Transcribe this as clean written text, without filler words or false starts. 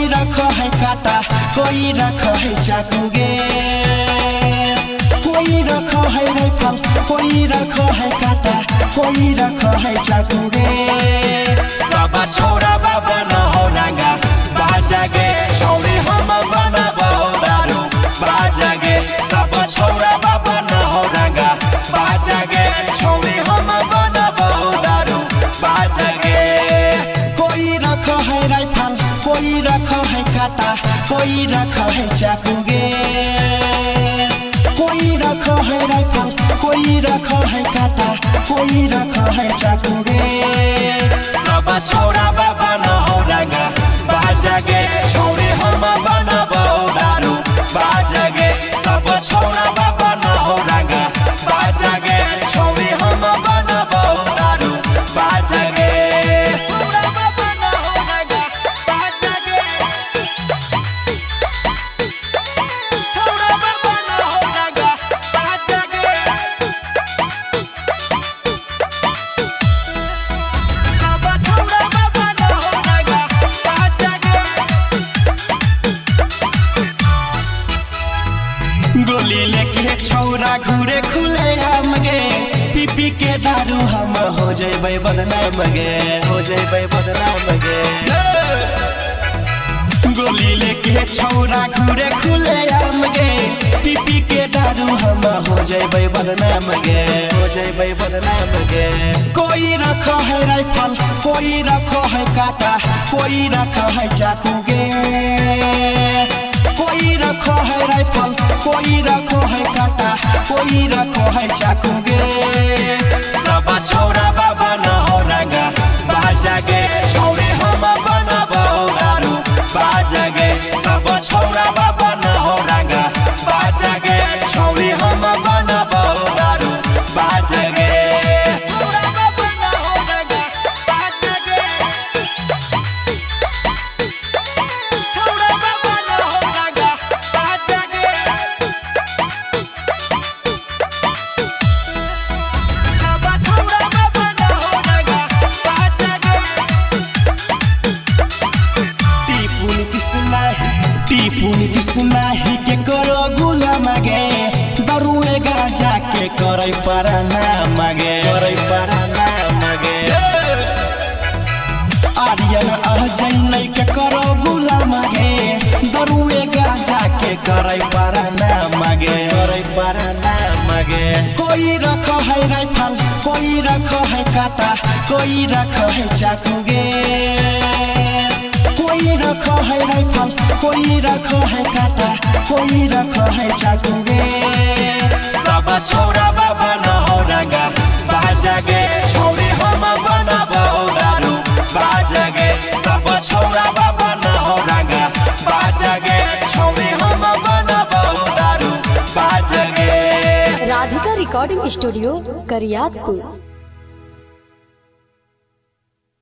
कोई रखो है काटा कोई रखो है चाकू गे, कोई रखो है राइफल कोई रखो है काटा कोई रखो है चाकू गे। सब छोरा बाबा न हो रंगा बाजा गे, छोरे हम बना दारू बाजा गे। सब छोरा बाबा न हो रंगा बाजा गे, छोरे हम बना दारू बाजा गे। कोई रखो है राइफल कोई रखो है काटा कोई रखो है चाकू गे, कोई रखो है राइफल कोई रखो है काटा कोई रखो है चाकू गे। सब छोरा बाबा न हो रंगा बाजा गे, छोरे हम बना दारू बाजा गे। सब छोरा बाबा न हो रंगा बाजा गे, छोरे हम बना दारू बाजा गे। गोली लेके छौरा घूरे खुले आम गे, पी के दारू हम हो जेबै बदनाम गे, हो जेबै बदनाम गे। गोली लेके छौरा घूरे खुले आम गे, पी के दारू हम हो जेबै बदनाम गे, हो जेबै बदनाम गे। कोई रखो है राइफल कोई रखो है काटा कोई रखो है चाकू गे, कोई रखो है राइफल कोई रखो है काटा कोई रखो है चाकू गे। सब छोरा बाबा न हो रंगा बाजा गे, छोरे हम बना दारू बाजा गे। सब छोरा बाबा न हो रंगा बाजा गे, छोरे हम बना दारू बाजा गे। टीपुनी किसनाही के करो गुलाम गे, दरुए गाजा के करे पारा ना मगे, करे पारा ना मगे। आर्यन अजय नहीं के करो गुलाम गे, दरुए गाजा के करे पारा ना मगे, करे पारा ना मगे। कोई रखो है राइफल कोई रखो है काटा कोई रखो है चाकू गे, कोई रखो है राइफल कोई रखो है काटा कोई रखो है चाकू गे। सब छोरा बाबा न हो रंगा बाजा गे, छोरे हम बना दारू बाजा गे। सब छोरा बाबा न हो रंगा बाजा गे, छोरे हम बना दारू बाजा गे। Radhika recording studio Kariyatpur.